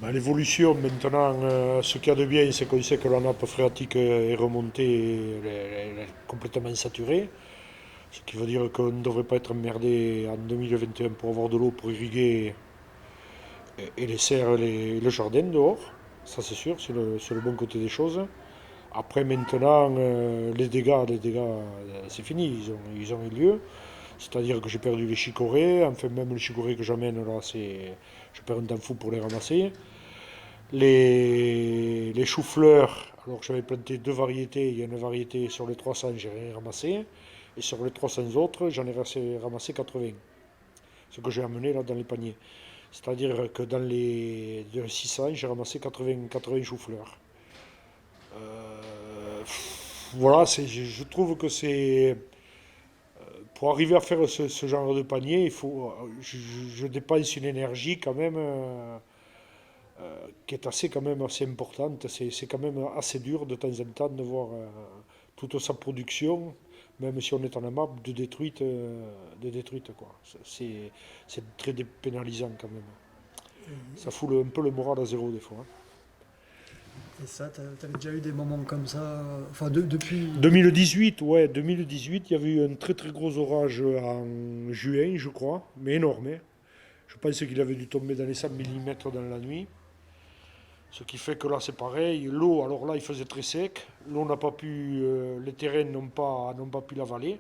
Ben, l'évolution, maintenant, ce qu'il y a de bien, c'est qu'on sait que la nappe phréatique est remontée, elle est complètement saturée. Ce qui veut dire qu'on ne devrait pas être emmerdé en 2021 pour avoir de l'eau pour irriguer et les serres, le jardin dehors. Ça, c'est sûr, c'est le bon côté des choses. Après, maintenant, les dégâts, c'est fini, ils ont eu lieu. C'est-à-dire que j'ai perdu les chicorées, enfin, même les chicorées que j'amène là, je perds un temps fou pour les ramasser. Les choux-fleurs, alors que j'avais planté deux variétés, il y a une variété sur les 300, j'ai rien ramassé. Et sur les 300 autres, j'en ai ramassé 80. Ce que j'ai amené là dans les paniers. C'est-à-dire que dans les 600, j'ai ramassé 80 choux-fleurs. Voilà, je trouve que c'est. Pour arriver à faire ce genre de panier, il faut. Je dépense une énergie quand même qui est assez quand même assez importante. C'est quand même assez dur de temps en temps de voir toute sa production, même si on est en AMAP, de détruite quoi. C'est très dépénalisant quand même. Ça fout un peu le moral à zéro des fois, hein. Et ça, t'avais déjà eu des moments comme ça, enfin depuis. 2018, ouais, 2018, il y avait eu un très très gros orage en juin, je crois, mais énorme, hein. Je pense qu'il avait dû tomber dans les 100 mm dans la nuit. Ce qui fait que là, c'est pareil. L'eau, alors là, il faisait très sec. L'eau n'a pas pu, les terrains n'ont pas pu l'avaler.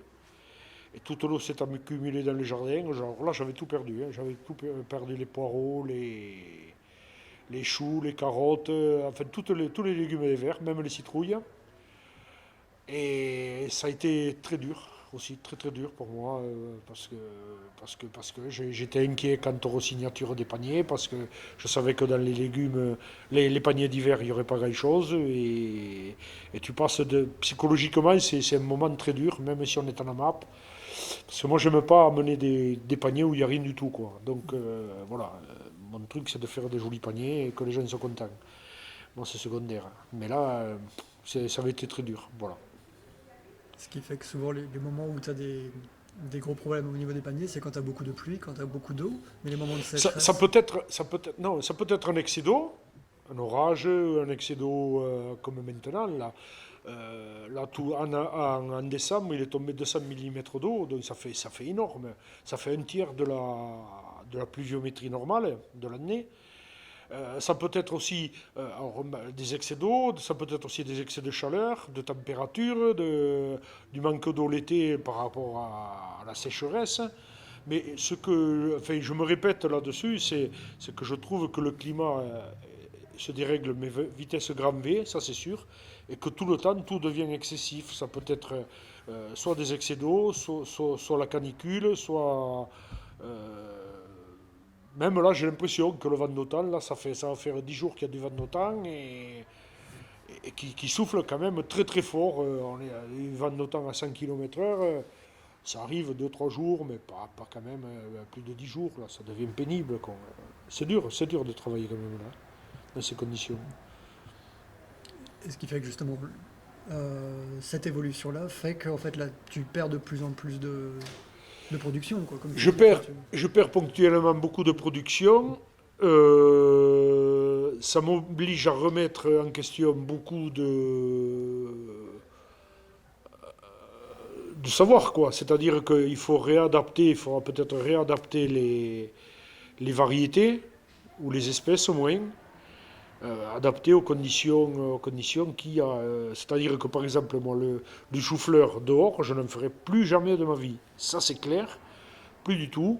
Et toute l'eau s'est accumulée dans le jardin. Genre là, j'avais tout perdu, hein. J'avais tout perdu, les poireaux, les choux, les carottes, enfin tous les légumes et les verts, même les citrouilles. Et ça a été très dur aussi, très très dur pour moi, parce que j'étais inquiet quant aux signatures des paniers, parce que je savais que dans les légumes, les paniers d'hiver, il n'y aurait pas grand-chose, et tu passes psychologiquement, c'est un moment très dur, même si on est en AMAP, parce que moi, je n'aime pas amener des paniers où il n'y a rien du tout, quoi. Donc voilà, mon truc, c'est de faire des jolis paniers et que les gens soient contents. Moi, c'est secondaire. Mais là, ça avait été très dur, voilà. Ce qui fait que souvent les moments où tu as des gros problèmes au niveau des paniers, c'est quand tu as beaucoup de pluie, quand tu as beaucoup d'eau, mais les moments de Ça sécheresse. peut être, non, ça peut être un excès d'eau, un orage, un excès d'eau comme maintenant. Là en décembre, il est tombé 200 mm d'eau, donc ça fait énorme. Ça fait un tiers de la pluviométrie normale de l'année. Ça peut être aussi alors, des excès d'eau, ça peut être aussi des excès de chaleur, de température, du manque d'eau l'été par rapport à la sécheresse. Mais enfin, je me répète là-dessus, c'est que je trouve que le climat se dérègle, mais vitesse grand V, ça c'est sûr, et que tout le temps, tout devient excessif. Ça peut être soit des excès d'eau, soit la canicule, soit... même là, j'ai l'impression que le vent d'automne, là, ça va faire 10 jours qu'il y a du vent d'automne et qui souffle quand même très très fort. On est à un vent d'automne à 100 km/h. Ça arrive 2 3 jours, mais pas quand même plus de 10 jours. Là, ça devient pénible, quoi. C'est dur de travailler quand même là, dans ces conditions. Et ce qui fait que justement, cette évolution-là fait qu'en fait là, tu perds de plus en plus de production, quoi, comme tu Je dis. Enfin, perds, je perds ponctuellement beaucoup de production. Ça m'oblige à remettre en question beaucoup de savoir, quoi. C'est-à-dire qu'il faut réadapter, il faudra peut-être réadapter les variétés, ou les espèces au moins, adaptées aux conditions qu'il y a. C'est-à-dire que par exemple, moi, du chou-fleur dehors, je n'en ferai plus jamais de ma vie. Ça, c'est clair, plus du tout.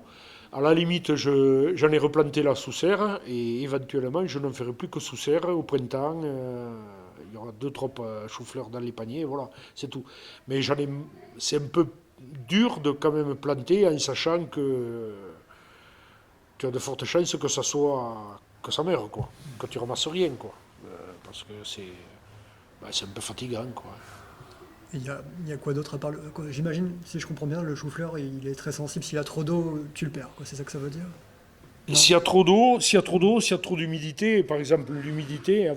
À la limite, j'en ai replanté là sous serre et éventuellement, je n'en ferai plus que sous serre au printemps. Il y aura deux, trois choux-fleurs dans les paniers, voilà, c'est tout. Mais c'est un peu dur de quand même planter en sachant que tu as de fortes chances que ça meure, quoi, que tu ramasses rien, quoi. Parce que c'est un peu fatigant, quoi. il y a quoi d'autre à part j'imagine, si je comprends bien, le chou-fleur, il est très sensible. S'il a trop d'eau, tu le perds, quoi. C'est ça que ça veut dire? Et Non? s'il y a trop d'eau, s'il y a trop d'humidité, par exemple l'humidité,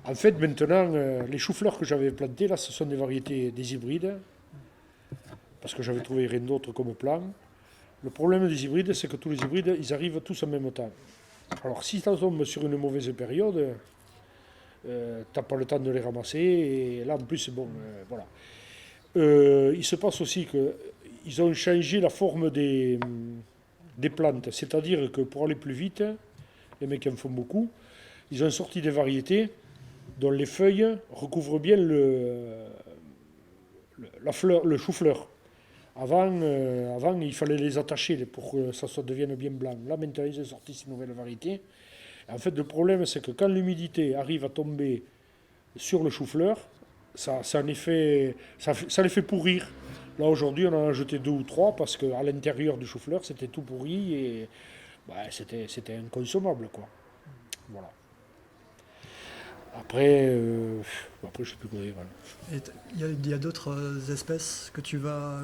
en fait maintenant, les choux-fleurs que j'avais plantés, là, ce sont des variétés des hybrides, parce que j'avais trouvé rien d'autre comme plan. Le problème des hybrides, c'est que tous les hybrides, ils arrivent tous en même temps. Alors si tu tombes sur une mauvaise période, t'as pas le temps de les ramasser, et là en plus, bon, voilà. Il se passe aussi qu'ils ont changé la forme des plantes, c'est-à-dire que pour aller plus vite, les mecs en font beaucoup, ils ont sorti des variétés dont les feuilles recouvrent bien la fleur, le chou-fleur. Avant, il fallait les attacher pour que ça devienne bien blanc. Là, maintenant, ils ont sorti ces nouvelles variétés. En fait, le problème, c'est que quand l'humidité arrive à tomber sur le chou-fleur, ça les fait pourrir. Là, aujourd'hui, on en a jeté 2 ou 3 parce qu'à l'intérieur du chou-fleur, c'était tout pourri et bah, c'était inconsommable, quoi. Voilà. Après, je sais plus quoi dire. Voilà. Et il y a d'autres espèces que tu vas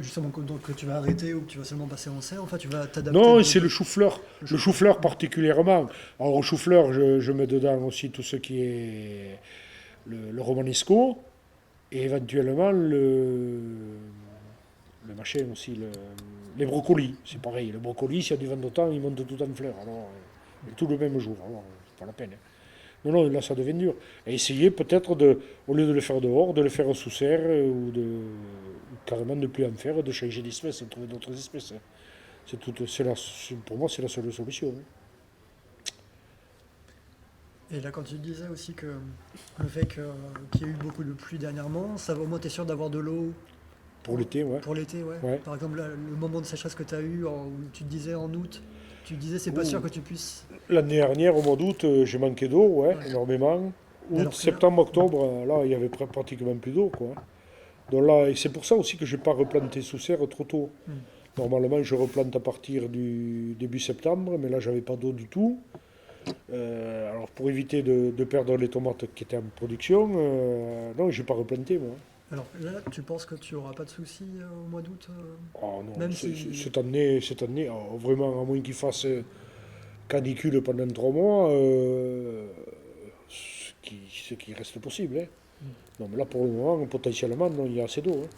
justement que tu vas arrêter ou que tu vas seulement passer en serre. Enfin, tu vas t'adapter. Non, c'est le chou-fleur. Le chou-fleur particulièrement. Alors, au chou-fleur, je mets dedans aussi tout ce qui est le romanesco et éventuellement le machin aussi, les brocolis. C'est pareil. Le brocoli, s'il y a du vent d'automne, il monte tout en fleurs. Alors, tout le même jour. Alors, c'est pas la peine. Non, non, là, ça devient dur. Et essayer peut-être, au lieu de le faire dehors, de le faire sous serre ou carrément de ne plus en faire, de changer d'espèce, de trouver d'autres espèces. Pour moi, c'est la seule solution. Hein. Et là, quand tu disais aussi que le fait qu'il y ait eu beaucoup de pluie dernièrement, ça va au moins t'es sûr d'avoir de l'eau Pour l'été, ouais. pour l'été, ouais. Ouais. Par exemple, là, le moment de sécheresse que tu as eu, où tu te disais en août, tu disais c'est pas Ouh. sûr que tu puisses. L'année dernière, au mois d'août, j'ai manqué d'eau, ouais, Ouais. énormément. Août, Alors que là- septembre, octobre, là, il y avait pratiquement plus d'eau, quoi. Donc là, et c'est pour ça aussi que je n'ai pas replanté sous serre trop tôt. Hmm. Normalement, je replante à partir du début septembre, mais là, j'avais pas d'eau du tout. Alors, pour éviter de perdre les tomates qui étaient en production, non, je n'ai pas replanté, moi. Alors là, tu penses que tu auras pas de soucis au mois d'août Oh non, Même si. cette année, oh, vraiment, à moins qu'il fasse canicule pendant 3 mois, ce qui reste possible. Hein. Hmm. Non, mais là, pour le moment, potentiellement, non, il y a assez d'eau. Hein.